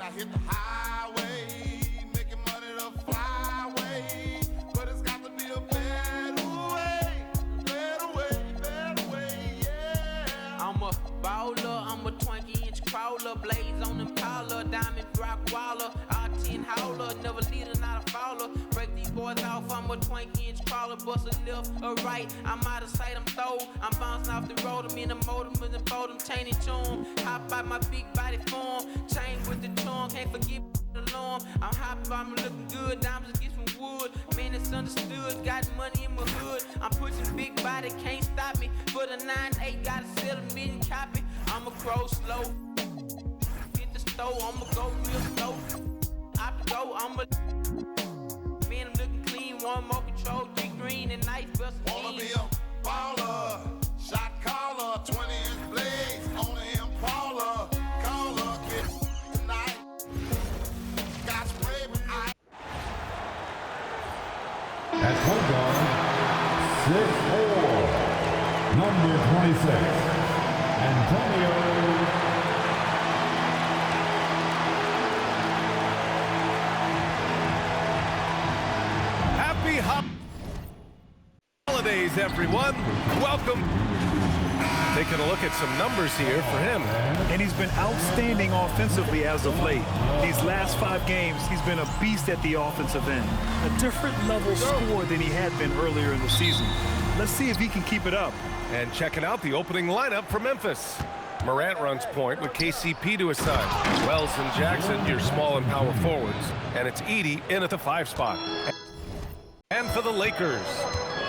I hit the highway, making money the flyway, but it's got to be a better way, yeah. I'm a baller, I'm a 20-inch crawler, blaze on them collar, diamond rock waller, R10 howler, never leader, not a fouler. Break these boys off, I'm a 20-inch crawler, bust a left or right, I'm out of sight, I'm throw, I'm bouncing off the road, I'm in the motor, with the fold, I'm chaining tune, hop out my big body form, chain with the charm, can't forget the alarm, I'm hot, I'm looking good, diamonds get some wood, man it's understood, got money in my hood, I'm pushing big body, can't stop me, for the 9-8, gotta sell a million copy, I'ma grow slow, hit the stove, I'ma go real slow, I go, I'ma, man I'm looking clean, one more control, G-green and nice Vaseline. Wanna be a baller, shot caller, 20-inch blades, on the Impala, caller, get tonight, got spray with ice. At point guard, 6'4", number 26, Antonio. Happy holidays, everyone. Welcome. Taking a look at some numbers here for him. And he's been outstanding offensively as of late. These last 5 games, he's been a beast at the offensive end. A different level score than he had been earlier in the season. Let's see if he can keep it up. And checking out the opening lineup for Memphis. Morant runs point with KCP to his side. Wells and Jackson, your small and power forwards. And it's Edey in at the 5 spot. And for the Lakers,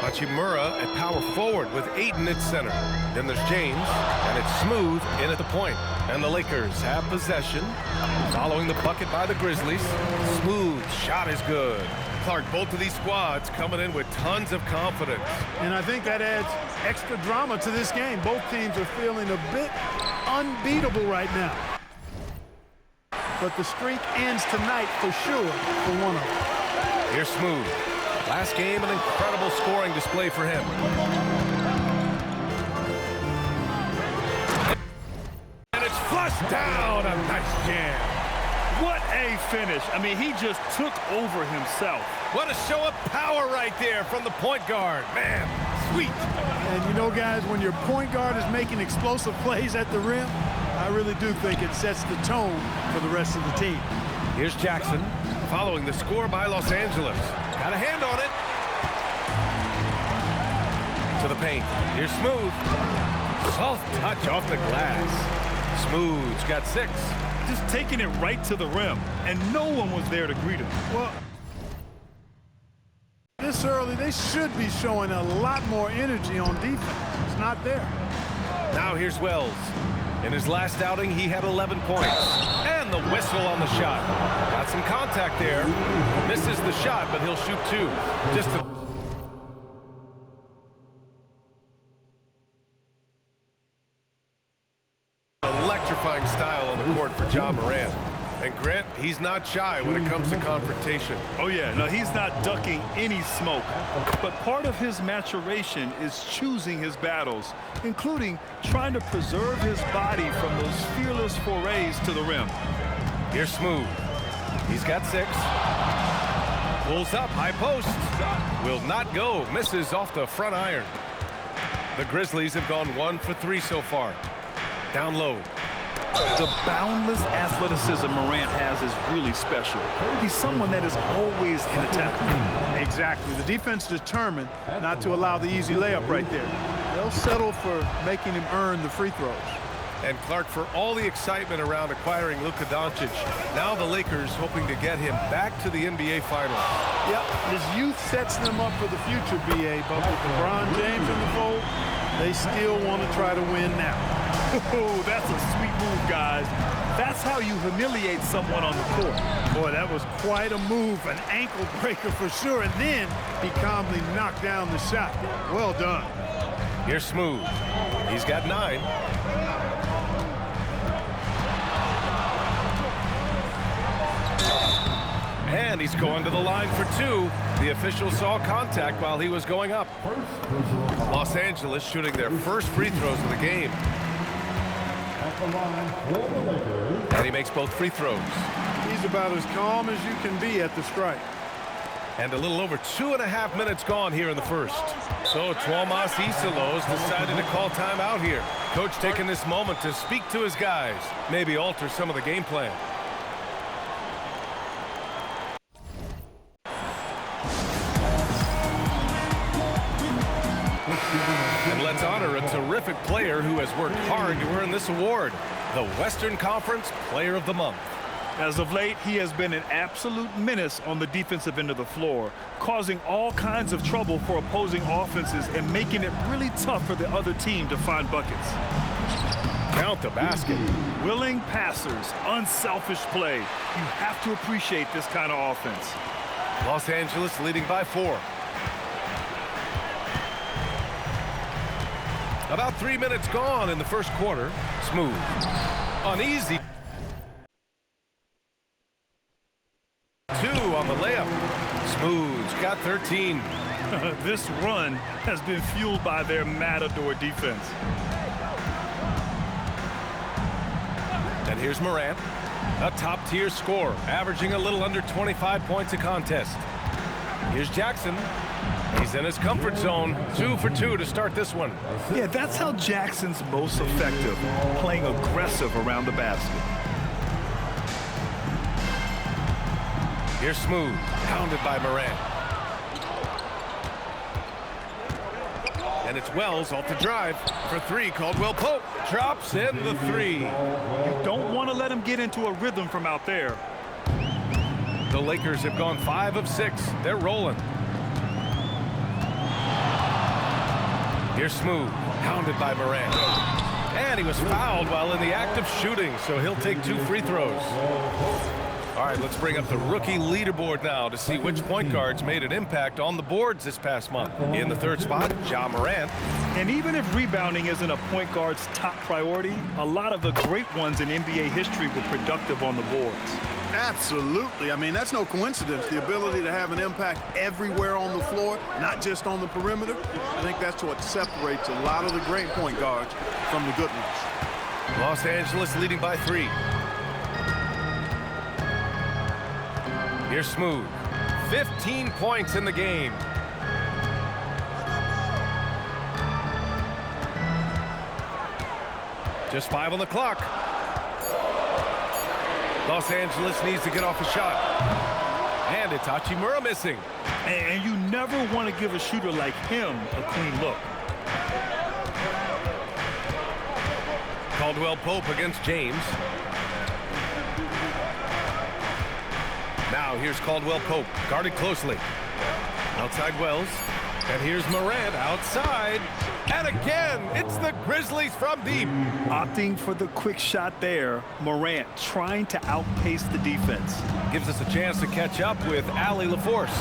Hachimura at power forward with Ayton at center. Then there's James, and it's Smooth in at the point. And the Lakers have possession. Following the bucket by the Grizzlies. Smooth shot is good. Clark, both of these squads coming in with tons of confidence. And I think that adds extra drama to this game. Both teams are feeling a bit unbeatable right now. But the streak ends tonight for sure for one of them. Here's Smooth. Last game, an incredible scoring display for him. And it's flushed down. A nice jam. What a finish. I mean, he just took over himself. What a show of power right there from the point guard. Man, sweet. And you know, guys, when your point guard is making explosive plays at the rim, I really do think it sets the tone for the rest of the team. Here's Jackson following the score by Los Angeles. Got a hand on it. To the paint. Here's Smooth. Soft touch off the glass. Smooth's got 6. Just taking it right to the rim, and no one was there to greet him. Well, this early, they should be showing a lot more energy on defense. It's not there. Now here's Wells. In his last outing, he had 11 points. And the whistle on the shot. Got some contact there. Misses the shot, but he'll shoot 2. Just a electrifying style on the court for Ja Morant. And Grant, he's not shy when it comes to confrontation. Oh yeah, no, he's not ducking any smoke. But part of his maturation is choosing his battles, including trying to preserve his body from those fearless forays to the rim. Here's Smooth. He's got 6. Pulls up, high post. Will not go. Misses off the front iron. The Grizzlies have gone 1 for 3 so far. Down low. The boundless athleticism Morant has is really special. He's someone that is always in attack. Exactly. The defense determined not to allow the easy layup right there. They'll settle for making him earn the free throws. And Clark, for all the excitement around acquiring Luka Doncic, now the Lakers hoping to get him back to the NBA Finals. Yep, his youth sets them up for the future, B.A., but with LeBron James in the fold, they still want to try to win now. Oh, that's a sweet move, guys. That's how you humiliate someone on the court. Boy, that was quite a move, an ankle breaker for sure, and then he calmly knocked down the shot. Well done. Here's Smooth. He's got 9. And he's going to the line for 2. The official saw contact while he was going up. Los Angeles shooting their first free throws of the game. And he makes both free throws. He's about as calm as you can be at the strike. And a little over 2.5 minutes gone here in the first. So Tuomas Isolos decided to call timeout here. Coach taking this moment to speak to his guys, maybe alter some of the game plan. And let's honor a terrific player who has worked hard to earn this award, the Western Conference Player of the Month. As of late, he has been an absolute menace on the defensive end of the floor, causing all kinds of trouble for opposing offenses and making it really tough for the other team to find buckets. Count the basket. Willing passers, unselfish play. You have to appreciate this kind of offense. Los Angeles leading by 4. About 3 minutes gone in the first quarter. Smooth. Uneasy. 2 on the layup. Smooth's got 13. This run has been fueled by their Matador defense. And here's Morant, a top-tier scorer, averaging a little under 25 points a contest. Here's Jackson. He's in his comfort zone. 2 for 2 to start this one. Yeah, that's how Jackson's most effective, playing aggressive around the basket. Here's Smooth, pounded by Morant. And it's Wells off the drive for 3. Caldwell Pope drops in the 3. You don't want to let him get into a rhythm from out there. The Lakers have gone 5 of 6. They're rolling. Here's Smooth, pounded by Morant. And he was fouled while in the act of shooting, so he'll take 2 free throws. All right, let's bring up the rookie leaderboard now to see which point guards made an impact on the boards this past month. In the 3rd spot, Ja Morant. And even if rebounding isn't a point guard's top priority, a lot of the great ones in NBA history were productive on the boards. Absolutely. I mean, that's no coincidence. The ability to have an impact everywhere on the floor, not just on the perimeter. I think that's what separates a lot of the great point guards from the good ones. Los Angeles leading by 3. Here's Smooth. 15 points in the game. Just 5 on the clock. Los Angeles needs to get off a shot. And it's Hachimura missing. And you never want to give a shooter like him a clean look. Caldwell Pope against James. Now here's Caldwell Pope, guarded closely. Outside Wells. And here's Morant outside. And again, it's the Grizzlies from deep. Opting for the quick shot there. Morant trying to outpace the defense. Gives us a chance to catch up with Allie LaForce.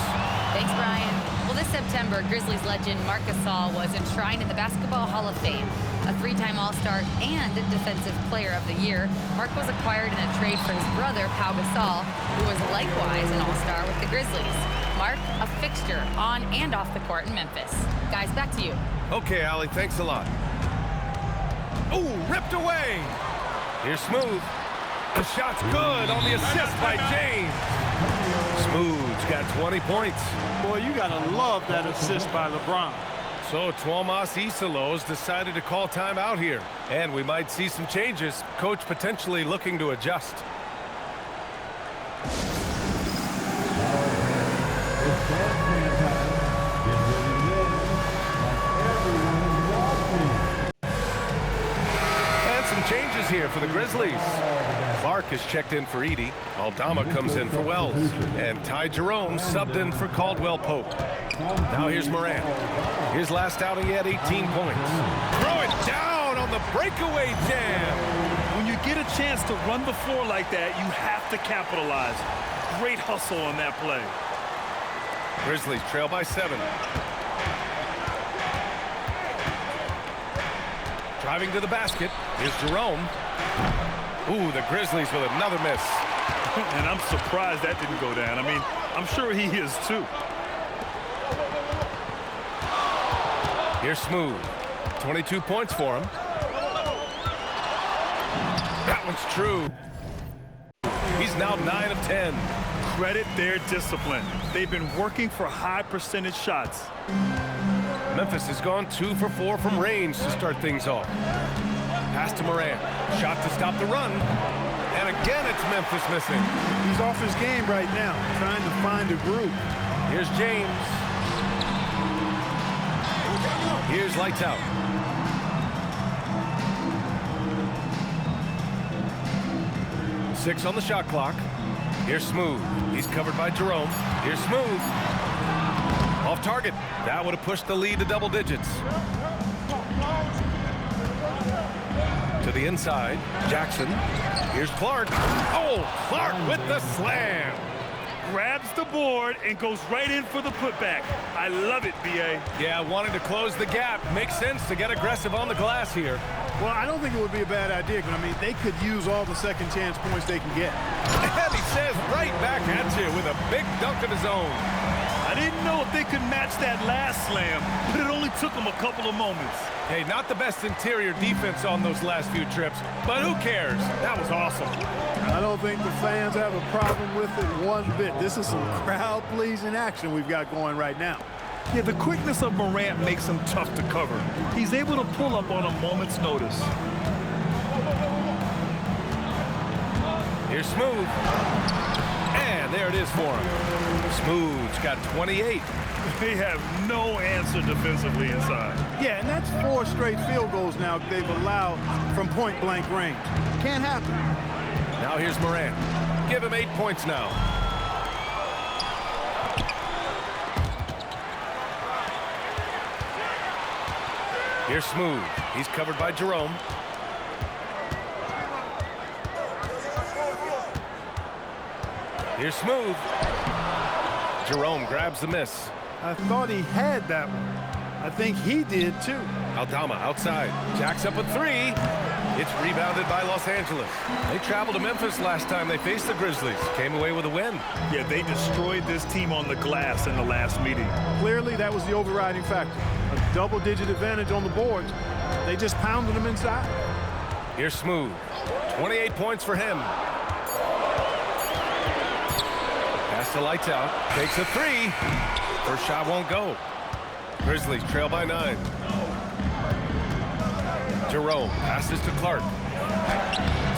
Thanks, Brian. Well, this September, Grizzlies legend Marc Gasol was enshrined in the Basketball Hall of Fame. A 3-time All-Star and Defensive Player of the Year, Marc was acquired in a trade for his brother, Pau Gasol, who was likewise an All-Star with the Grizzlies. Marc, a fixture on and off the court in Memphis. Guys, back to you. Okay, Allie, thanks a lot. Ooh, ripped away. Here's Smooth. The shot's good on the assist by James. Smooth's got 20 points. Boy, you got to love that assist by LeBron. So Tuomas Isolos decided to call timeout here. And we might see some changes. Coach potentially looking to adjust. And some changes here for the Grizzlies. Clark is checked in for Edey. Aldama comes in for Wells. And Ty Jerome subbed in for Caldwell Pope. Now here's Morant. His last outing, he had 18 points. Throw it down on the breakaway jam. When you get a chance to run the floor like that, you have to capitalize. Great hustle on that play. Grizzlies trail by 7. Driving to the basket. Here's Jerome. Ooh, the Grizzlies with another miss. And I'm surprised that didn't go down. I mean, I'm sure he is too. Here's Smooth. 22 points for him. That one's true. He's now 9 of 10. Credit their discipline. They've been working for high percentage shots. Memphis has gone 2 for 4 from range to start things off. Pass to Morant. Shot to stop the run. And again, it's Memphis missing. He's off his game right now, trying to find a groove. Here's James. Here's lights out. Six on the shot clock. Here's Smooth. He's covered by Jerome. Here's Smooth. Off target. That would have pushed the lead to double digits. To the inside. Jackson. Here's Clark. Oh, Clark with the slam. Grabs the board and goes right in for the putback. I love it, B.A. Yeah, wanting to close the gap. Makes sense to get aggressive on the glass here. Well, I don't think it would be a bad idea, but I mean, they could use all the second chance points they can get. And he says right back at you with a big dunk of his own. I didn't know if they could match that last slam, but it only took them a couple of moments. Hey, not the best interior defense on those last few trips, but who cares? That was awesome. I don't think the fans have a problem with it one bit. This is some crowd-pleasing action we've got going right now. Yeah, the quickness of Morant makes him tough to cover. He's able to pull up on a moment's notice. Here's Smooth. And there it is for him. Smooth's got 28. They have no answer defensively inside. Yeah, and that's 4 straight field goals now they've allowed from point-blank range. Can't happen. Now here's Morant. Give him 8 points now. Here's Smooth. He's covered by Jerome. Here's Smooth. Jerome grabs the miss. I thought he had that one. I think he did, too. Aldama outside. Jacks up a 3. It's rebounded by Los Angeles. They traveled to Memphis last time they faced the Grizzlies. Came away with a win. Yeah, they destroyed this team on the glass in the last meeting. Clearly, that was the overriding factor. A double-digit advantage on the boards. They just pounded them inside. Here's Smooth. 28 points for him. Pass to lights out. Takes a 3. First shot won't go. Grizzlies trail by 9. Jerome passes to Clark.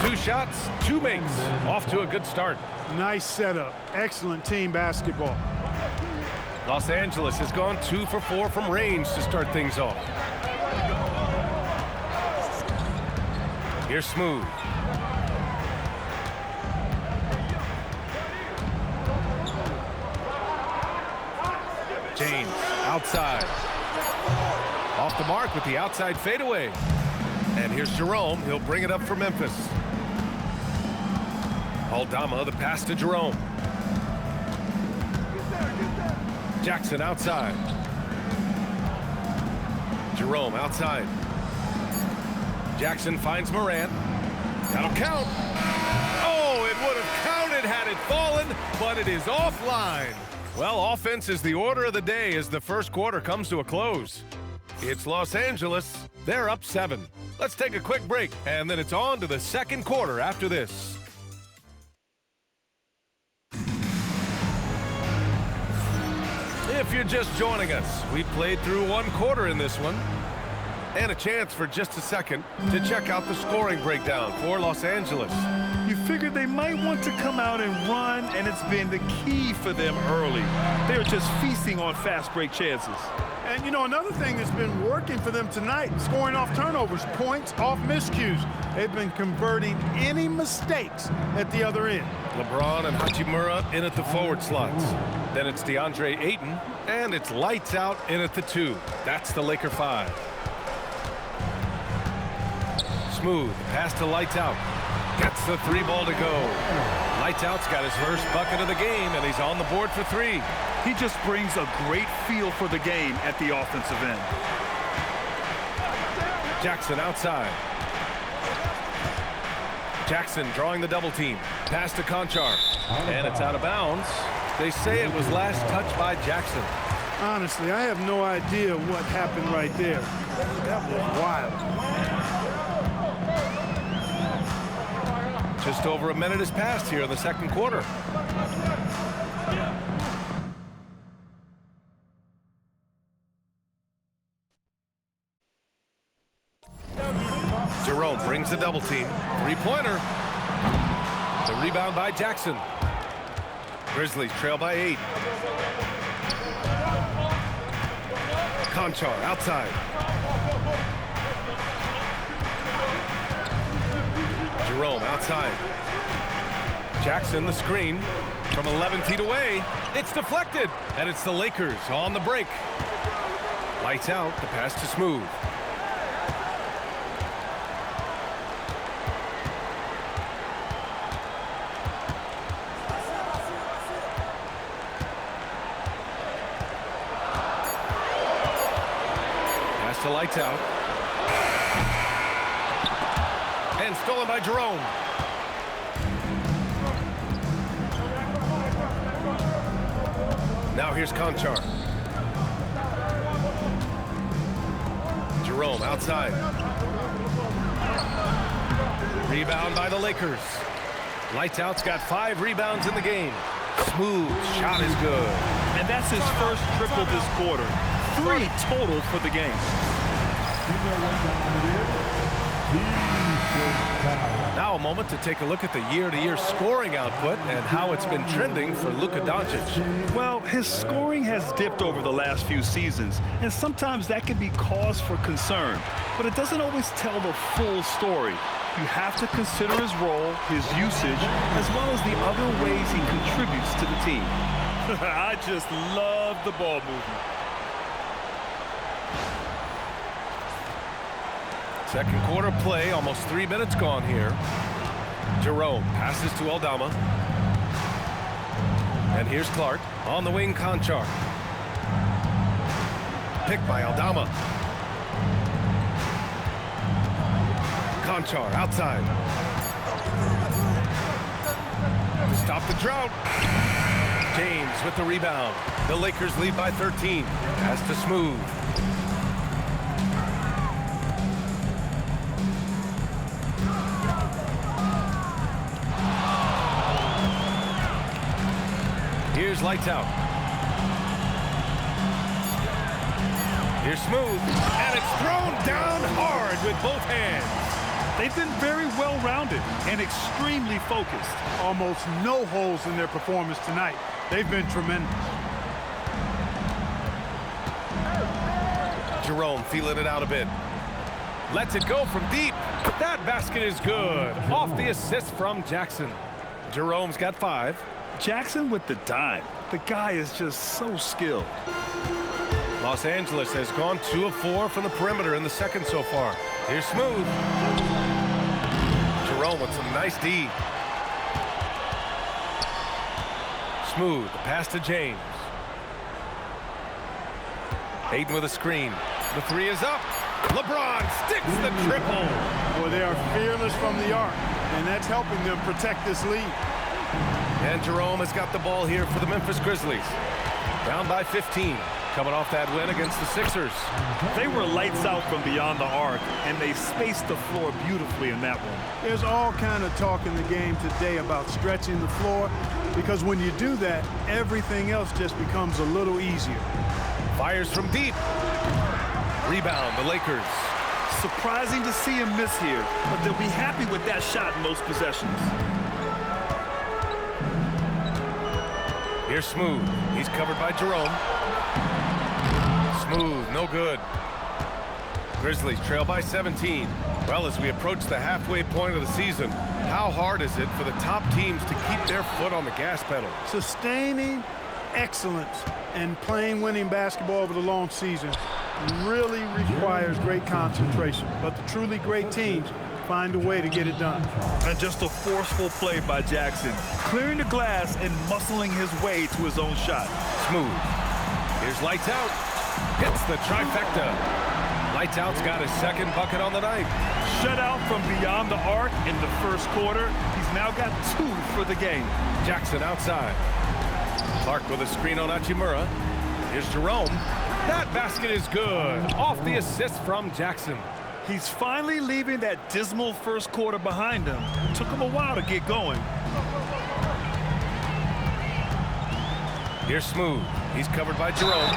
2 shots, 2 makes. Off to a good start. Nice setup. Excellent team basketball. Los Angeles has gone 2 for 4 from range to start things off. Here's Smooth. James outside. Off the mark with the outside fadeaway. And here's Jerome. He'll bring it up for Memphis. Aldama, the pass to Jerome. Jackson outside. Jerome outside. Jackson finds Morant. That'll count. Oh, it would have counted had it fallen, but it is offline. Well, offense is the order of the day as the first quarter comes to a close. It's Los Angeles. They're up 7. Let's take a quick break, and then it's on to the second quarter after this. If you're just joining us, we played through 1 quarter in this one. And a chance for just a second to check out the scoring breakdown for Los Angeles. You figured they might want to come out and run, and it's been the key for them early. They're just feasting on fast break chances. And, you know, another thing that's been working for them tonight, scoring off turnovers, points off miscues. They've been converting any mistakes at the other end. LeBron and Hachimura in at the forward slots. Then it's DeAndre Ayton, and it's lights out in at the 2. That's the Laker 5. Smooth, pass to lights out. Gets the 3 ball to go. Lights out's got his first bucket of the game, and he's on the board for 3. He just brings a great feel for the game at the offensive end. Jackson outside. Jackson drawing the double team. Pass to Conchar. And it's out of bounds. They say it was last touched by Jackson. Honestly, I have no idea what happened right there. That was wild. Just over a minute has passed here in the second quarter. Jerome brings the double team. Three-pointer. The rebound by Jackson. Grizzlies trail by 8. Conchar outside. Jerome outside. Jackson the screen from 11 feet away. It's deflected, and it's the Lakers on the break. Lights out, the pass to Smooth. Pass to Lights out. And stolen by Jerome. Now here's Conchar. Jerome outside. Rebound by the Lakers. Lights out's got 5 rebounds in the game. Smooth shot is good. And that's his first triple this quarter. 3 total for the game. Now a moment to take a look at the year-to-year scoring output and how it's been trending for Luka Doncic. Well, his scoring has dipped over the last few seasons, and sometimes that can be cause for concern. But it doesn't always tell the full story. You have to consider his role, his usage, as well as the other ways he contributes to the team. I just love the ball movement. Second quarter play, almost 3 minutes gone here. Jerome passes to Aldama. And here's Clark on the wing, Conchar. Picked by Aldama. Conchar outside. To stop the drought. James with the rebound. The Lakers lead by 13. Pass to Smooth. Here's Lights out. Here's Smooth, and it's thrown down hard with both hands. They've been very well-rounded and extremely focused. Almost no holes in their performance tonight. They've been tremendous. Jerome feeling it out a bit. Lets it go from deep. That basket is good. Off the assist from Jackson. Jerome's got 5. Jackson with the dime. The guy is just so skilled. Los Angeles has gone 2 of 4 from the perimeter in the second so far. Here's Smooth. Jerome with some nice D. Smooth, the pass to James. Hayden with a screen. The 3 is up. LeBron sticks the triple. Boy, they are fearless from the arc, and that's helping them protect this lead. And Jerome has got the ball here for the Memphis Grizzlies. Down by 15. Coming off that win against the Sixers. They were lights out from beyond the arc, and they spaced the floor beautifully in that one. There's all kind of talk in the game today about stretching the floor, because when you do that, everything else just becomes a little easier. Fires from deep. Rebound, the Lakers. Surprising to see him miss here, but they'll be happy with that shot in most possessions. Here's Smooth. He's covered by Jerome. Smooth, no good. Grizzlies trail by 17. Well, as we approach the halfway point of the season, how hard is it for the top teams to keep their foot on the gas pedal? Sustaining excellence and playing winning basketball over the long season really requires great concentration. But the truly great teams find a way to get it done. And just a forceful play by Jackson, clearing the glass and muscling his way to his own shot. Smooth. Here's Lights out. Hits the trifecta. Lights out's got his second bucket on the night. Shutout from beyond the arc in the first quarter. He's now got 2 for the game. Jackson outside. Clark with a screen on Hachimura. Here's Jerome. That basket is good. Off the assist from Jackson. He's finally leaving that dismal first quarter behind him. Took him a while to get going. Here's Smooth. He's covered by Jerome.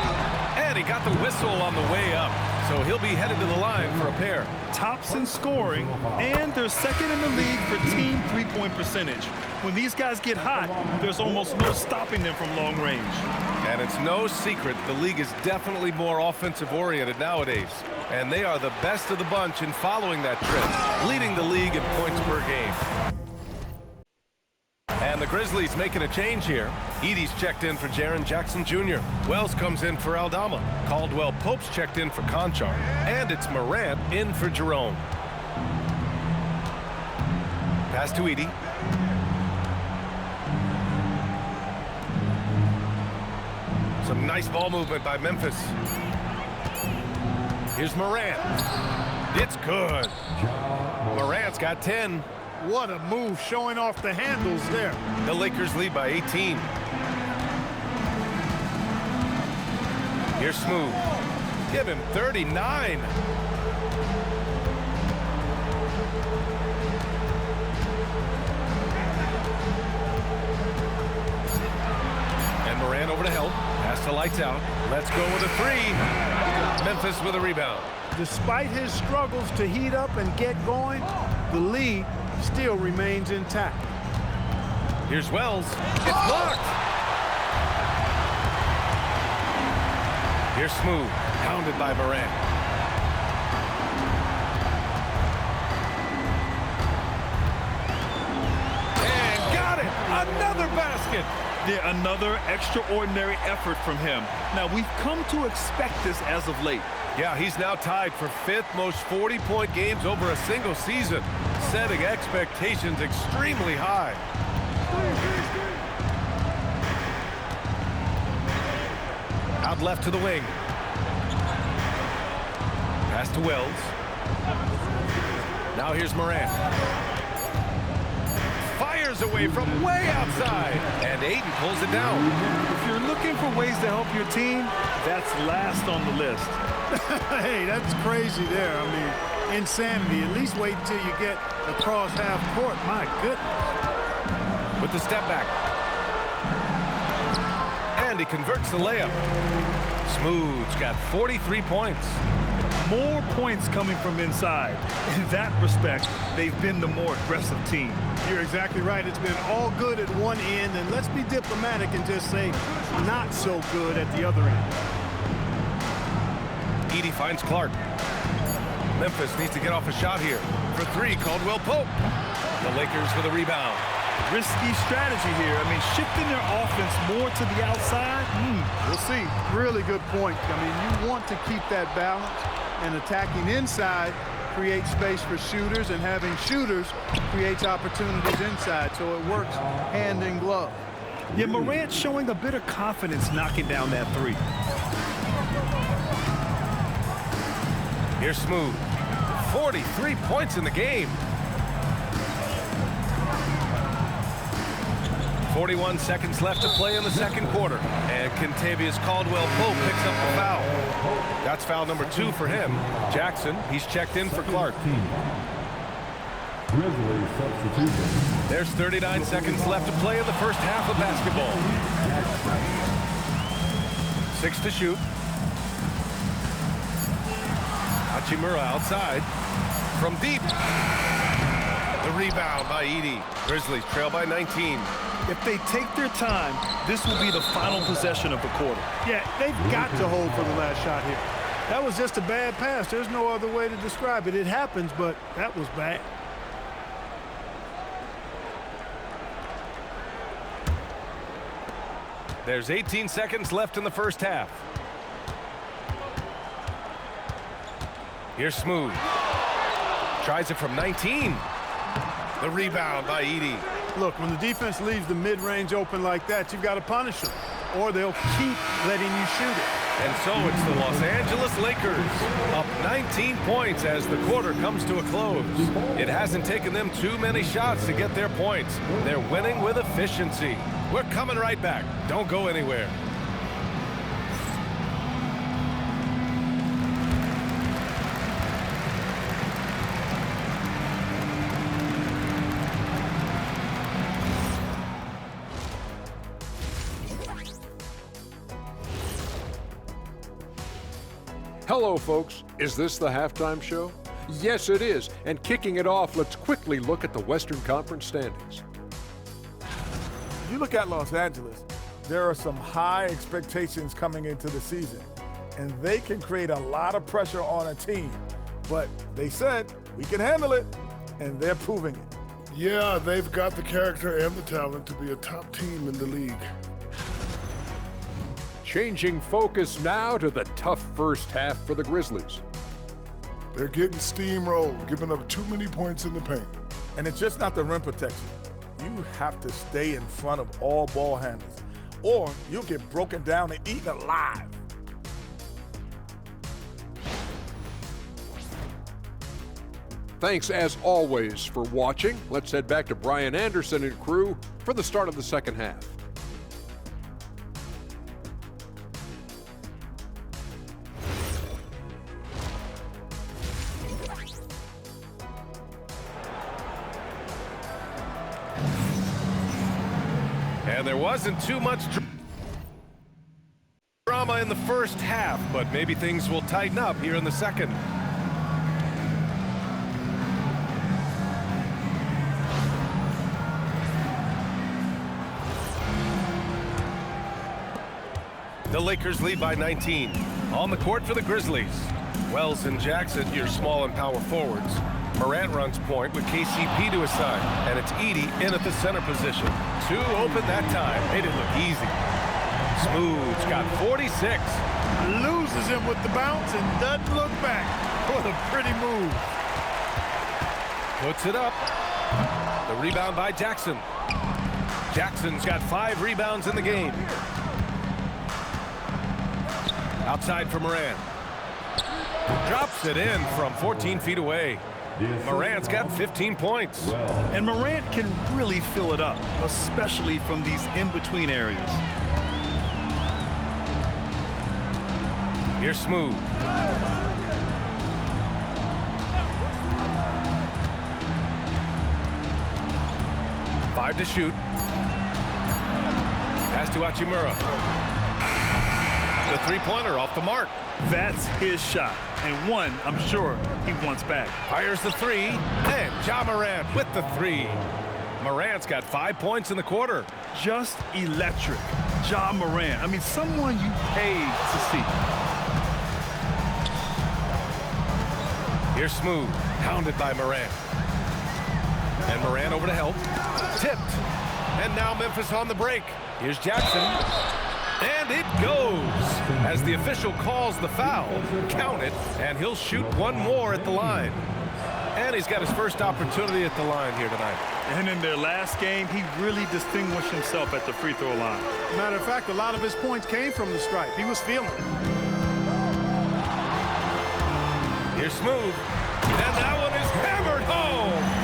And he got the whistle on the way up. So he'll be headed to the line for a pair. Tops in scoring, and they're second in the league for team three-point percentage. When these guys get hot, there's almost no stopping them from long range. And it's no secret the league is definitely more offensive-oriented nowadays. And they are the best of the bunch in following that trend, leading the league in points per game. And the Grizzlies making a change here. Edey's checked in for Jaren Jackson Jr. Wells comes in for Aldama. Caldwell Pope's checked in for Conchar. And it's Morant in for Jerome. Pass to Edey. Some nice ball movement by Memphis. Here's Morant. It's good. Morant's got 10. What a move, showing off the handles there. The Lakers lead by 18. Here's Smooth. Give him 39. And Morant over to help. Pass to lights out. Let's go with a three. Memphis with a rebound. Despite his struggles to heat up and get going, the lead still remains intact. Here's Wells. It's blocked. Here's Smooth. Pounded by Morant. And got it. Another basket. Yeah, another extraordinary effort from him. Now, we've come to expect this as of late. Yeah, he's now tied for 5th most 40-point games over a single season, setting expectations extremely high. Out left to the wing. Pass to Wells. Now here's Morant. Fires away from way outside, and Ayton pulls it down. If you're looking for ways to help your team, that's last on the list. Hey, that's crazy there. I mean, insanity. At least wait until you get across half court. My goodness. With the step back. And he converts the layup. Smooth's got 43 points. More points coming from inside. In that respect, they've been the more aggressive team. You're exactly right. It's been all good at one end, and let's be diplomatic and just say not so good at the other end. Edey finds Clark. Memphis needs to get off a shot here. For three, Caldwell Pope. The Lakers with a rebound. Risky strategy here. I mean, shifting their offense more to the outside, we'll see. Really good point. I mean, you want to keep that balance, and attacking inside creates space for shooters, and having shooters creates opportunities inside, so it works hand in glove. Yeah, Morant showing a bit of confidence knocking down that three. Here's Smooth. 43 points in the game. 41 seconds left to play in the second quarter. And Kentavious Caldwell-Pope picks up the foul. That's foul number 2 for him. Jackson, he's checked in for Clark. Grizzlies substitution. There's 39 seconds left to play in the first half of basketball. 6 to shoot. Hachimura outside. From deep. The rebound by Edey. Grizzlies trail by 19. If they take their time, this will be the final possession of the quarter. Yeah, they've got to hold for the last shot here. That was just a bad pass. There's no other way to describe it. It happens, but that was bad. There's 18 seconds left in the first half. Here's Smooth. Tries it from 19. The rebound by Edey. Look, when the defense leaves the mid-range open like that, you've got to punish them, or they'll keep letting you shoot it. And so it's the Los Angeles Lakers up 19 points as the quarter comes to a close. It hasn't taken them too many shots to get their points. They're winning with efficiency. We're coming right back. Don't go anywhere. Hello, folks. Is this the halftime show? Yes, it is. And kicking it off, let's quickly look at the Western Conference standings. You look at Los Angeles, there are some high expectations coming into the season, and they can create a lot of pressure on a team. But they said, we can handle it, and they're proving it. Yeah, they've got the character and the talent to be a top team in the league. Changing focus now to the tough first half for the Grizzlies. They're getting steamrolled, giving up too many points in the paint. And it's just not the rim protection. You have to stay in front of all ball handlers, or you'll get broken down and eaten alive. Thanks, as always, for watching. Let's head back to Brian Anderson and crew for the start of the second half. And there wasn't too much drama in the first half, but maybe things will tighten up here in the second. The Lakers lead by 19. On the court for the Grizzlies. Wells and Jackson, your small and power forwards. Morant runs point with KCP to his side, and it's Edey in at the center position. Two open that time. Made it look easy. Smooth's got 46. Loses him with the bounce and doesn't look back. What a pretty move. Puts it up. The rebound by Jackson. Jackson's got 5 rebounds in the game. Outside for Morant. Drops it in from 14 feet away. Morant's got 15 points. And Morant can really fill it up, especially from these in-between areas. Here's Smooth. Five to shoot. Pass to Hachimura. The three-pointer off the mark. That's his shot, and one I'm sure he wants back. Fires the three, and Ja Morant with the three. Morant's got 5 points in the quarter. Just electric. Ja Morant. I mean, someone you paid to see. Here's Smooth, hounded by Morant. And Morant over to help. Tipped. And now Memphis on the break. Here's Jackson. And it goes. As the official calls the foul, count it, and he'll shoot one more at the line. And he's got his first opportunity at the line here tonight. And in their last game, he really distinguished himself at the free throw line. Matter of fact, a lot of his points came from the stripe. He was feeling it. Here's Smooth. And that one is hammered home.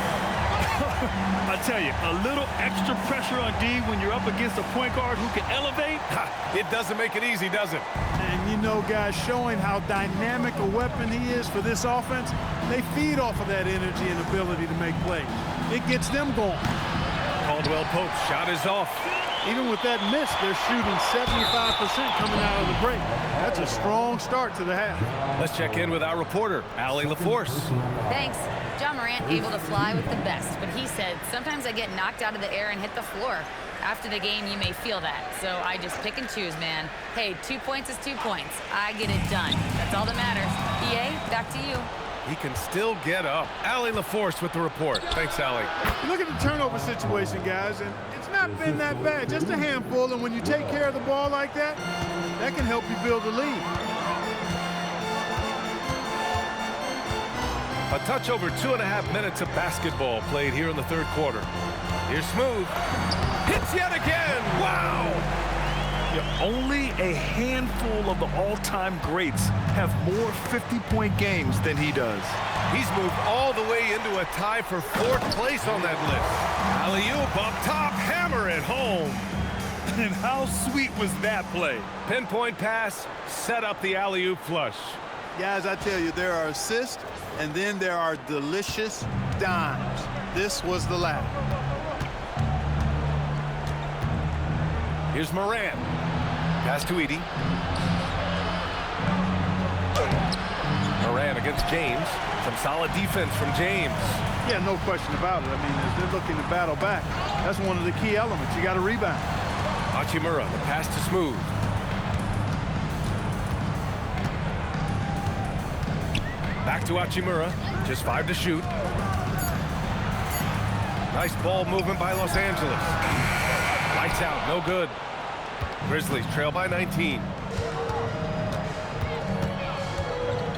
I tell you, a little extra pressure on D when you're up against a point guard who can elevate. It doesn't make it easy, does it? And you know, guys, showing how dynamic a weapon he is for this offense, they feed off of that energy and ability to make plays. It gets them going. Caldwell Pope's shot is off. Even with that miss, they're shooting 75% coming out of the break. That's a strong start to the half. Let's check in with our reporter, Allie LaForce. Thanks. Ja Morant able to fly with the best, but he said, sometimes I get knocked out of the air and hit the floor. After the game, you may feel that, so I just pick and choose, man. Hey, 2 points is 2 points. I get it done. That's all that matters. EA, back to you. He can still get up. Allie LaForce with the report. Thanks, Allie. Look at the turnover situation, guys, and it's not been that bad. Just a handful, and when you take care of the ball like that, that can help you build a lead. A touch over 2.5 minutes of basketball played here in the third quarter. Here's Smooth. Hits yet again. Wow. Yeah, only a handful of the all-time greats have more 50-point games than he does. He's moved all the way into a tie for 4th place on that list. Alley-oop up top, hammer it home. And how sweet was that play? Pinpoint pass, set up the alley-oop flush. Guys, I tell you, there are assists, and then there are delicious dimes. This was the last. Here's Morant. Pass to Edey. against James. Some solid defense from James. Yeah, no question about it. I mean, as they're looking to battle back, that's one of the key elements. You got to rebound. Hachimura, the pass to Smooth. Back to Hachimura, just 5 to shoot. Nice ball movement by Los Angeles. Lights out, no good. Grizzlies trail by 19.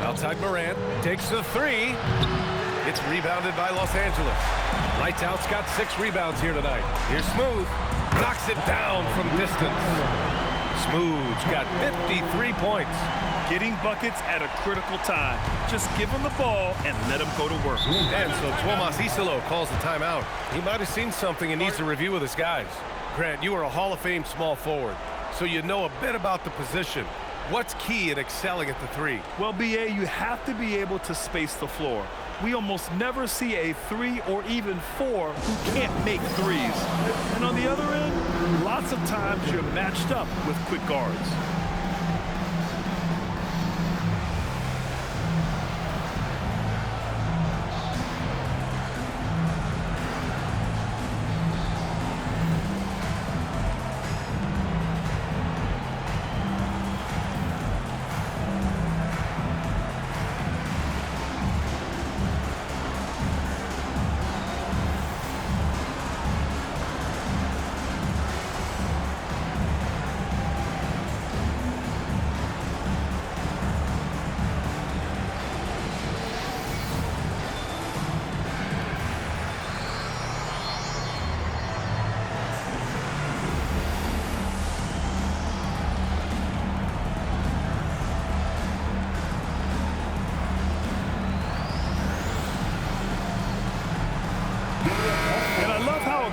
Outside Morant, takes the 3. It's rebounded by Los Angeles. Lights out's got 6 rebounds here tonight. Here's Smooth, knocks it down from distance. Smooth's got 53 points. Getting buckets at a critical time. Just give him the ball and let him go to work. And so Tuomas Isalo calls the timeout. He might have seen something and needs to review with his guys. Grant, you are a Hall of Fame small forward, so you know a bit about the position. What's key in excelling at the 3? Well, BA, you have to be able to space the floor. We almost never see a 3 or even 4 who can't make threes. And on the other end, lots of times you're matched up with quick guards.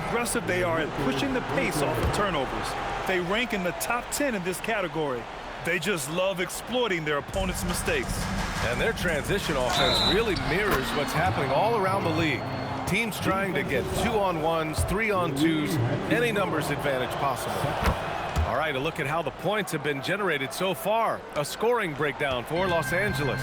Aggressive they are at pushing the pace off of turnovers. They rank in the top 10 in this category. They just love exploiting their opponent's mistakes. And their transition offense really mirrors what's happening all around the league. Teams trying to get 2-on-1s, 3-on-2s, any numbers advantage possible. All right, a look at how the points have been generated so far. A scoring breakdown for Los Angeles.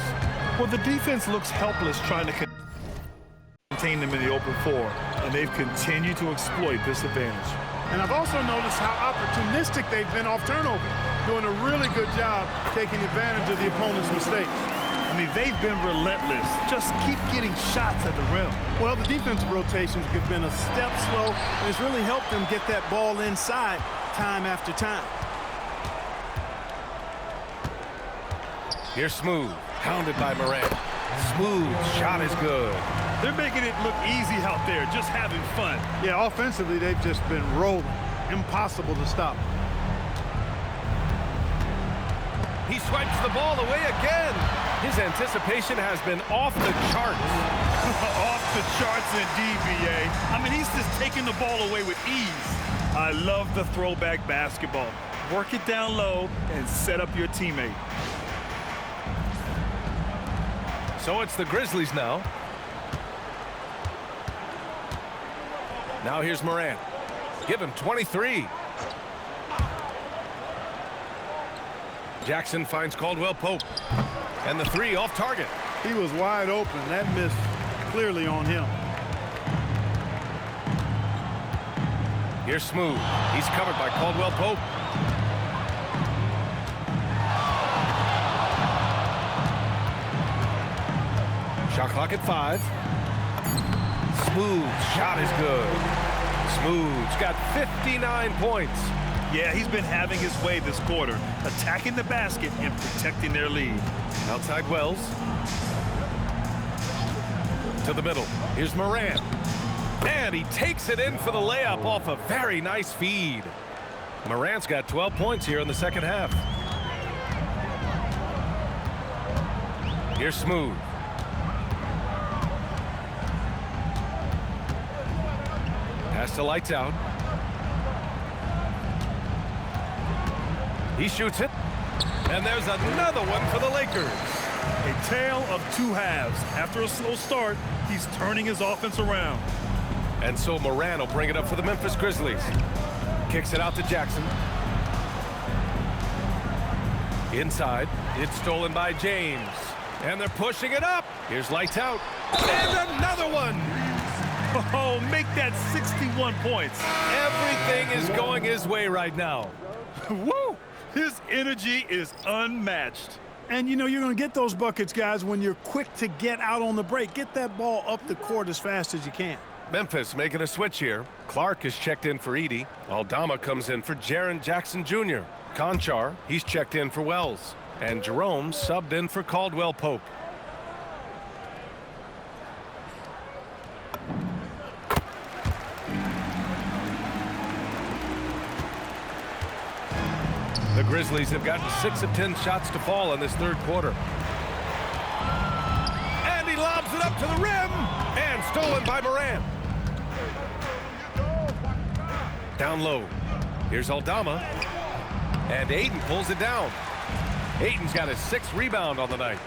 Well, the defense looks helpless trying to contain them in the open floor, and they've continued to exploit this advantage. And I've also noticed how opportunistic they've been off turnover, doing a really good job taking advantage of the opponent's mistakes. I mean, they've been relentless. Just keep getting shots at the rim. Well, the defensive rotations have been a step slow, and it's really helped them get that ball inside time after time. Here's Smooth, hounded by Morant. Smooth shot is good. They're making it look easy out there, just having fun. Yeah, offensively, they've just been rolling. Impossible to stop. He swipes the ball away again. His anticipation has been off the charts. Off the charts indeed, BA. I mean, he's just taking the ball away with ease. I love the throwback basketball. Work it down low and set up your teammate. So it's the Grizzlies now. Now here's Morant. Give him 23. Jackson finds Caldwell Pope. And the 3 off target. He was wide open. That missed clearly on him. Here's Smooth. He's covered by Caldwell Pope. Shot clock at 5. Smooth shot is good. Smooth's got 59 points. Yeah, he's been having his way this quarter, attacking the basket and protecting their lead. Outside Wells. To the middle. Here's Morant. And he takes it in for the layup off a very nice feed. Morant's got 12 points here in the second half. Here's Smooth. Pass to Lights Out. He shoots it. And there's another one for the Lakers. A tale of two halves. After a slow start, he's turning his offense around. And so Morant will bring it up for the Memphis Grizzlies. Kicks it out to Jackson. Inside. It's stolen by James. And they're pushing it up. Here's lights out. And another one. Oh, make that 61 points. Everything is going his way right now. Woo! His energy is unmatched. And, you know, you're going to get those buckets, guys, when you're quick to get out on the break. Get that ball up the court as fast as you can. Memphis making a switch here. Clark is checked in for Edey. Aldama comes in for Jaren Jackson Jr. Conchar, he's checked in for Wells. And Jerome subbed in for Caldwell Pope. The Grizzlies have gotten 6 of 10 shots to fall in this third quarter. And he lobs it up to the rim. And stolen by Morant. Down low. Here's Aldama. And Ayton pulls it down. Ayton's got his 6th rebound on the night.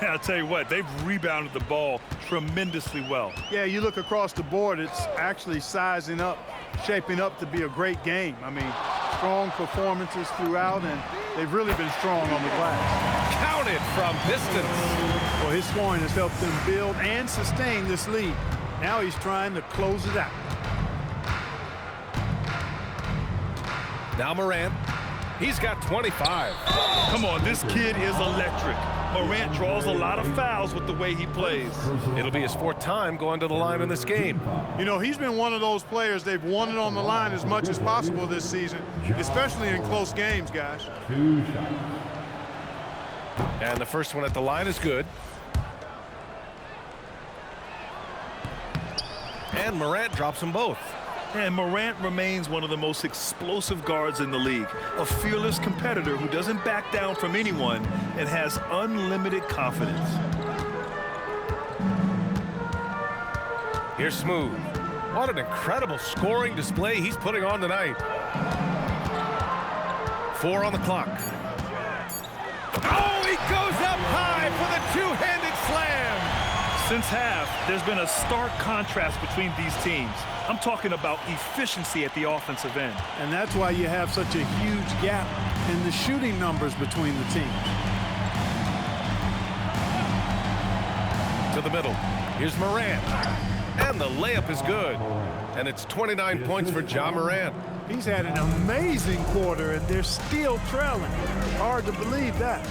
I'll tell you what, they've rebounded the ball tremendously well. Yeah, you look across the board, it's actually sizing up, shaping up to be a great game. I mean, strong performances throughout, and they've really been strong on the glass. Counted from distance. Well, his scoring has helped them build and sustain this lead. Now he's trying to close it out. Now Morant. He's got 25. Come on, this kid is electric. Morant draws a lot of fouls with the way he plays. It'll be his 4th time going to the line in this game. You know, he's been one of those players they've wanted on the line as much as possible this season, especially in close games, guys. And the first one at the line is good. And Morant drops them both. And Morant remains one of the most explosive guards in the league. A fearless competitor who doesn't back down from anyone and has unlimited confidence. Here's Smooth. What an incredible scoring display he's putting on tonight. 4 on the clock. Oh, he goes up high for the two-handed slam. Since half, there's been a stark contrast between these teams. I'm talking about efficiency at the offensive end. And that's why you have such a huge gap in the shooting numbers between the teams. To the middle. Here's Morant. And the layup is good. And it's 29 points for Ja Morant. He's had an amazing quarter, and they're still trailing. Hard to believe that.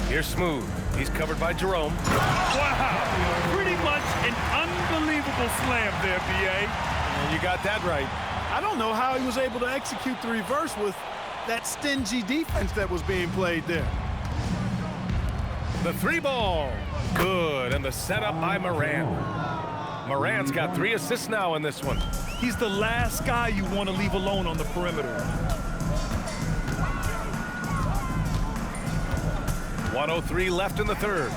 Here's Smooth. He's covered by Jerome. Wow! Pretty much an unbelievable slam there, B.A. And you got that right. I don't know how he was able to execute the reverse with that stingy defense that was being played there. The 3 ball. Good. And the setup by Morant. Morant's got 3 assists now in this one. He's the last guy you want to leave alone on the perimeter. 1:03 left in the third.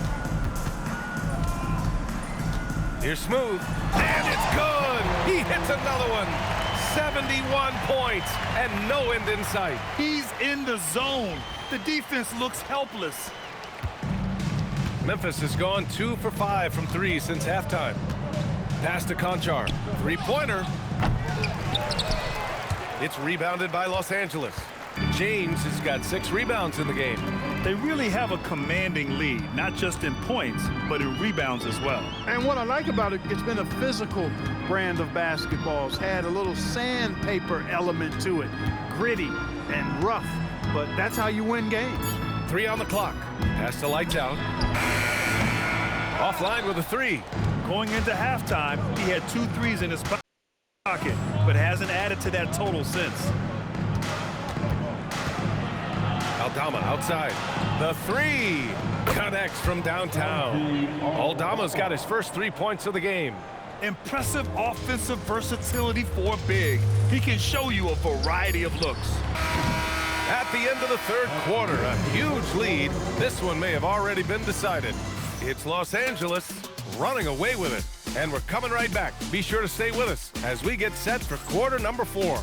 Here's Smooth. And it's good. He hits another one. 71 points and no end in sight. He's in the zone. The defense looks helpless. Memphis has gone 2 for 5 from 3 since halftime. Pass to Conchar. 3-pointer. It's rebounded by Los Angeles. James has got 6 rebounds in the game. They really have a commanding lead, not just in points, but in rebounds as well. And what I like about it, it's been a physical brand of basketball. It's had a little sandpaper element to it. Gritty and rough, but that's how you win games. 3 on the clock. Pass to lights out. Offline with a 3. Going into halftime, he had 2 threes in his pocket, but hasn't added to that total since. Aldama outside. The 3 connects from downtown. Aldama's got his first 3 points of the game. Impressive offensive versatility for a big. He can show you a variety of looks. At the end of the third quarter, a huge lead. This one may have already been decided. It's Los Angeles running away with it. And we're coming right back. Be sure to stay with us as we get set for quarter number 4.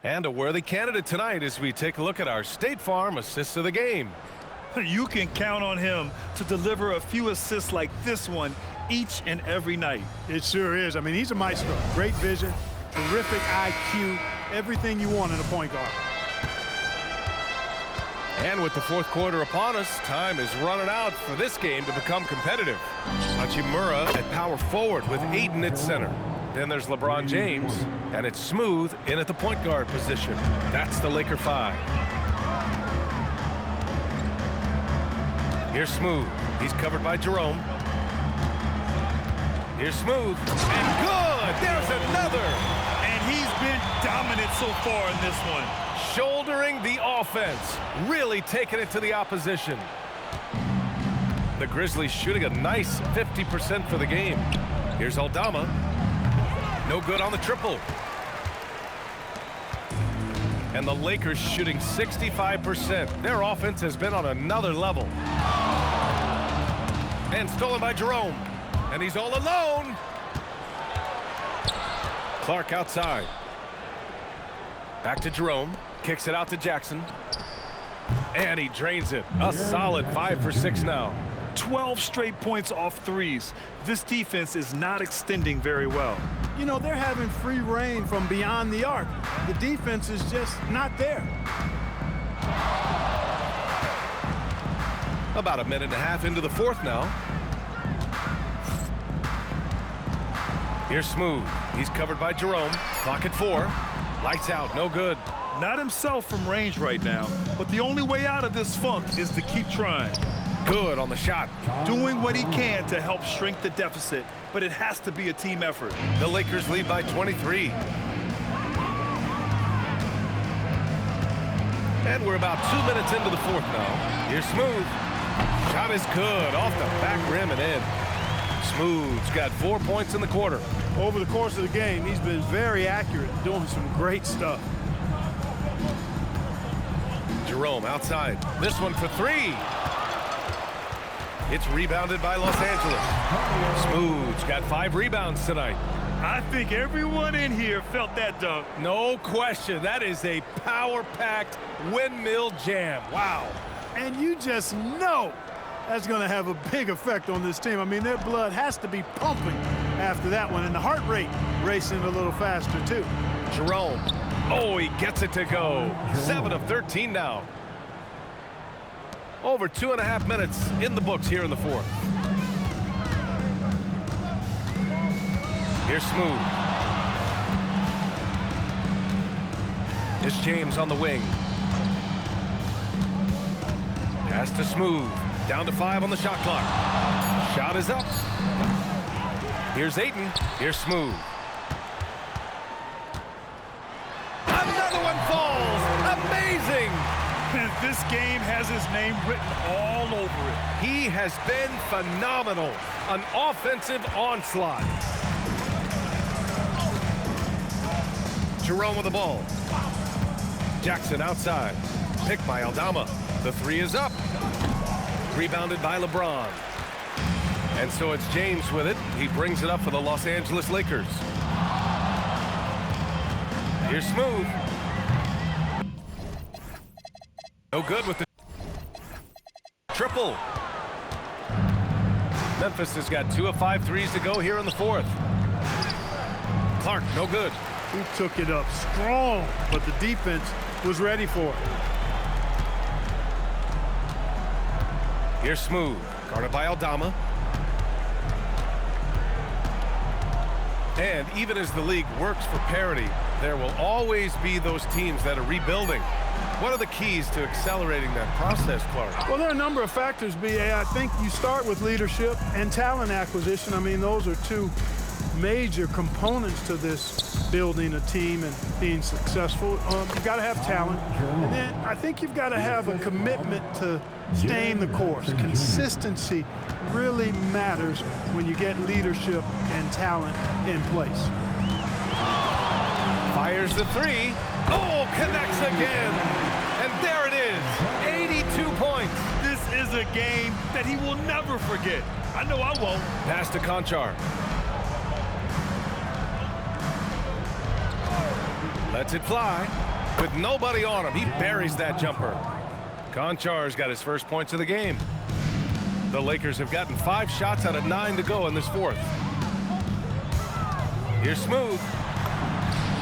And a worthy candidate tonight as we take a look at our State Farm assists of the game. You can count on him to deliver a few assists like this one each and every night. It sure is. I mean, he's a maestro. Great vision, terrific IQ, everything you want in a point guard. And with the fourth quarter upon us, time is running out for this game to become competitive. Hachimura at power forward with Aiden at center. Then there's LeBron James, and it's Smooth in at the point guard position. That's the Laker 5. Here's Smooth. He's covered by Jerome. Here's Smooth, and good! There's another! And he's been dominant so far in this one. Shouldering the offense, really taking it to the opposition. The Grizzlies shooting a nice 50% for the game. Here's Aldama. No good on the triple. And the Lakers shooting 65%. Their offense has been on another level. And stolen by Jerome. And he's all alone. Clark outside. Back to Jerome. Kicks it out to Jackson. And he drains it. A solid 5 for 6 now. 12 straight points off threes. This defense is not extending very well. You know, they're having free reign from beyond the arc. The defense is just not there. About a minute and a half into the fourth now. Here's Smooth. He's covered by Jerome. Clock at 4. Lights out. No good. Not himself from range right now, but the only way out of this funk is to keep trying. Good on the shot. Doing what he can to help shrink the deficit, but it has to be a team effort. The Lakers lead by 23. And we're about 2 minutes into the fourth now. Here's Smooth. Shot is good. Off the back rim and in. Smooth's got 4 points in the quarter. Over the course of the game, he's been very accurate, doing some great stuff. Jerome outside. This one for 3. It's rebounded by Los Angeles. Smooth's got 5 rebounds tonight. I think everyone in here felt that dunk. No question. That is a power-packed windmill jam. Wow. And you just know that's going to have a big effect on this team. I mean, their blood has to be pumping after that one, and the heart rate racing a little faster, too. Jerome. Oh, he gets it to go. 7 of 13 now. Over 2.5 minutes in the books here in the fourth. Here's Smooth. Here's James on the wing. Pass to Smooth. Down to 5 on the shot clock. Shot is up. Here's Ayton. Here's Smooth. Another one falls. Amazing. This game has his name written all over it. He has been phenomenal. An offensive onslaught. Jerome with the ball. Jackson outside. Picked by Aldama. The 3 is up. Rebounded by LeBron. And so it's James with it. He brings it up for the Los Angeles Lakers. Here's Smooth. No good with the triple. Memphis has got 2 of 5 threes to go here in the fourth. Clark, no good. He took it up strong, but the defense was ready for it. Here's Smooth, guarded by Aldama. And even as the league works for parity, there will always be those teams that are rebuilding. What are the keys to accelerating that process, Clark? Well, there are a number of factors, B.A. I think you start with leadership and talent acquisition. I mean, those are 2 major components to this building a team and being successful. You've got to have talent. And then I think you've got to have a commitment to staying the course. Consistency really matters when you get leadership and talent in place. Fires the 3. Oh, connects again. And there it is. 82 points. This is a game that he will never forget. I know I won't. Pass to Conchar. Lets it fly. With nobody on him, he buries that jumper. Konchar's got his first points of the game. The Lakers have gotten 5 shots out of 9 to go in this fourth. Here's Smooth.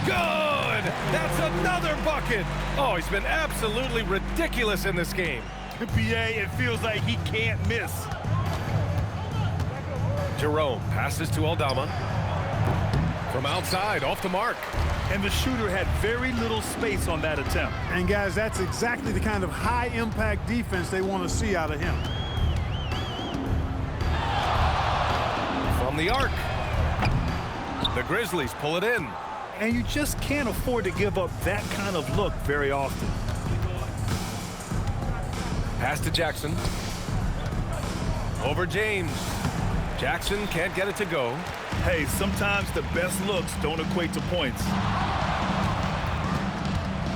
Good! That's another bucket! Oh, he's been absolutely ridiculous in this game. NBA, it feels like he can't miss. Jerome passes to Aldama. From outside, off the mark. And the shooter had very little space on that attempt. And guys, that's exactly the kind of high-impact defense they want to see out of him. From the arc. The Grizzlies pull it in. And you just can't afford to give up that kind of look very often. Pass to Jackson. Over James. Jackson can't get it to go. Hey, sometimes the best looks don't equate to points.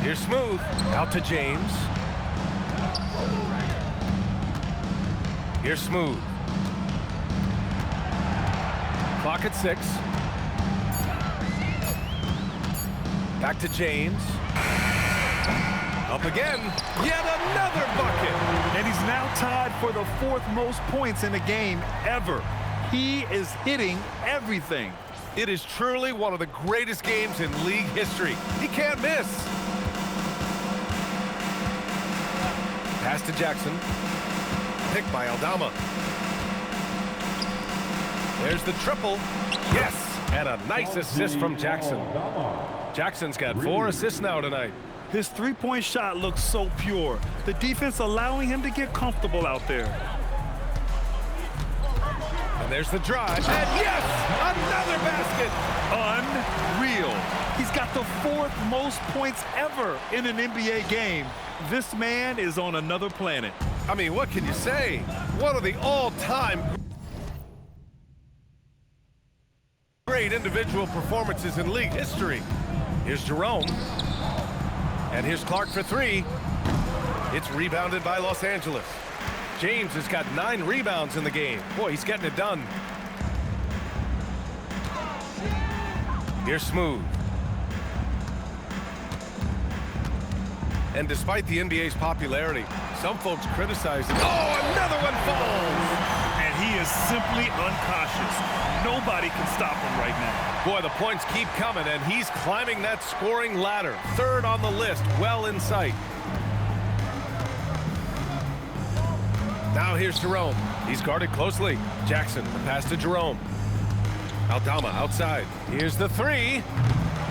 Here's Smooth. Out to James. Here's Smooth. Clock at 6. Back to James. Up again. Yet another bucket. And he's now tied for the 4th most points in a game ever. He is hitting everything. It is truly one of the greatest games in league history. He can't miss. Pass to Jackson. Picked by Aldama. There's the triple. Yes! And a nice assist from Jackson. Jackson's got 4 assists now tonight. His three-point shot looks so pure. The defense allowing him to get comfortable out there. And there's the drive. And yes! Another basket! Unreal. He's got the 4th most points ever in an NBA game. This man is on another planet. I mean, what can you say? One of the all-time great individual performances in league history. Here's Jerome. And here's Clark for 3. It's rebounded by Los Angeles. James has got 9 rebounds in the game. Boy, he's getting it done. Here's Smooth. And despite the NBA's popularity, some folks criticize it. Oh, another one falls! And he is simply uncautious. Nobody can stop him right now. Boy, the points keep coming, and he's climbing that scoring ladder. 3rd on the list, well in sight. Now here's Jerome. He's guarded closely. Jackson, the pass to Jerome. Aldama outside. Here's the 3.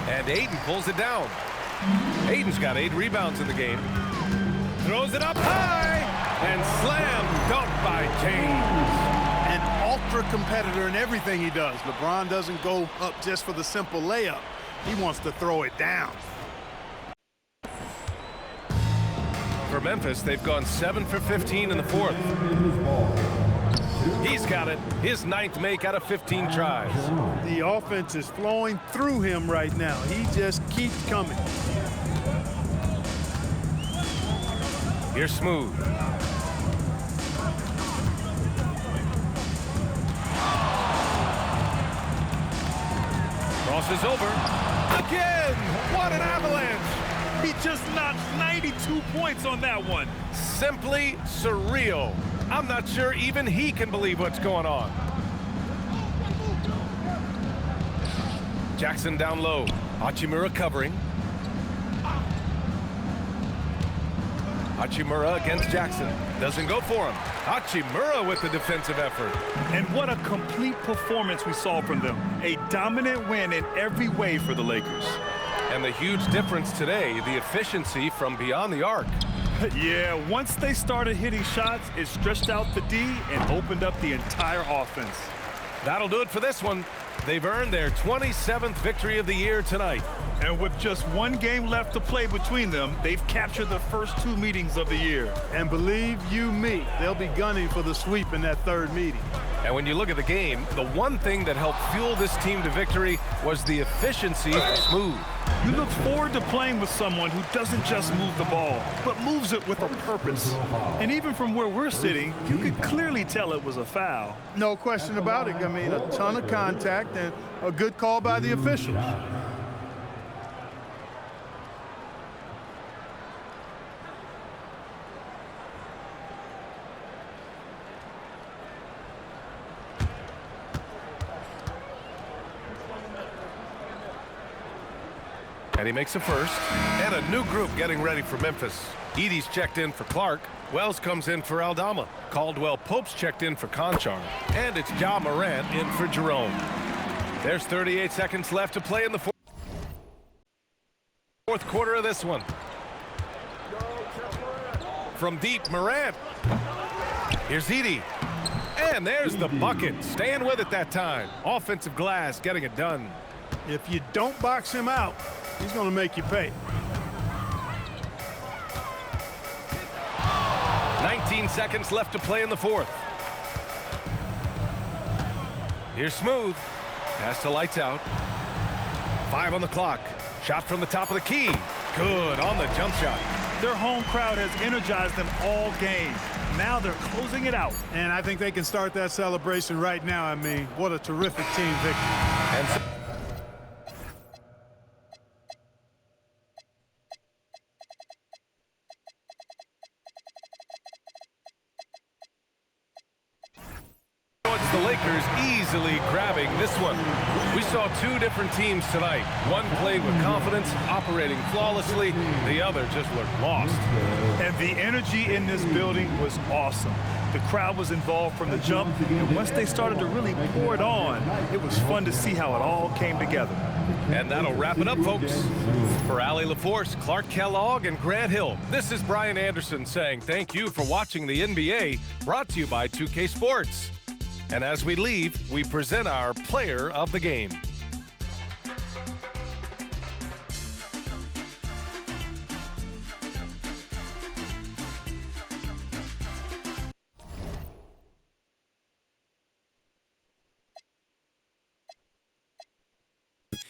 And Ayton pulls it down. Ayton's got 8 rebounds in the game. Throws it up high. And slam dunk by James. An ultra competitor in everything he does. LeBron doesn't go up just for the simple layup. He wants to throw it down. For Memphis, they've gone 7 for 15 in the 4th. He's got it. His 9th make out of 15 tries. The offense is flowing through him right now. He just keeps coming. Here's Smooth. Crosses over. Again! What an avalanche! He just knocked 92 points on that one. Simply surreal. I'm not sure even he can believe what's going on. Jackson down low. Hachimura covering. Hachimura against Jackson. Doesn't go for him. Hachimura with the defensive effort. And what a complete performance we saw from them. A dominant win in every way for the Lakers. And the huge difference today, the efficiency from beyond the arc. Yeah, once they started hitting shots, it stretched out the D and opened up the entire offense. That'll do it for this one. They've earned their 27th victory of the year tonight. And with just 1 game left to play between them, they've captured the first 2 meetings of the year. And believe you me, they'll be gunning for the sweep in that 3rd meeting. And when you look at the game, the one thing that helped fuel this team to victory was the efficiency of Smooth. You look forward to playing with someone who doesn't just move the ball, but moves it with a purpose. And even from where we're sitting, you could clearly tell it was a foul. No question about it. I mean, a ton of contact and a good call by the officials. And he makes a first. And a new group getting ready for Memphis. Edie's checked in for Clark. Wells comes in for Aldama. Caldwell Pope's checked in for Conchar. And it's Ja Morant in for Jerome. There's 38 seconds left to play in the fourth quarter of this one. From deep, Morant. Here's Edie. And there's the bucket. Staying with it that time. Offensive glass getting it done. If you don't box him out, he's going to make you pay. 19 seconds left to play in the fourth. Here's Smooth. Pass to Lights Out. 5 on the clock. Shot from the top of the key. Good on the jump shot. Their home crowd has energized them all game. Now they're closing it out. And I think they can start that celebration right now. I mean, what a terrific team victory. And so it's the Lakers easily grabbing this one. We saw two different teams tonight. One played with confidence, operating flawlessly. The other just looked lost. And the energy in this building was awesome. The crowd was involved from the jump, and once they started to really pour it on, it was fun to see how it all came together. And that'll wrap it up, folks. For Allie LaForce, Clark Kellogg, and Grant Hill, this is Brian Anderson saying thank you for watching the NBA, brought to you by 2K Sports. And as we leave, we present our player of the game.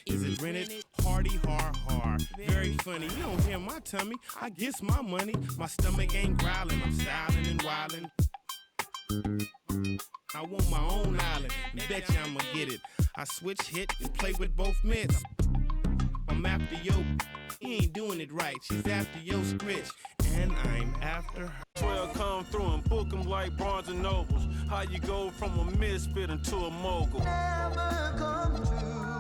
Is it rented? Hardy, har. Very funny. You don't hear my tummy. I guess my money. My stomach ain't growling. I'm styling and wildin'. I want my own island. Bet you I'ma get it. I switch hit and play with both mitts. I'm after yo. He ain't doing it right. She's after yo scritch. And I'm after her. 12 come through and book them like Barnes and Nobles. How you go from a misfit into a mogul. Never come true.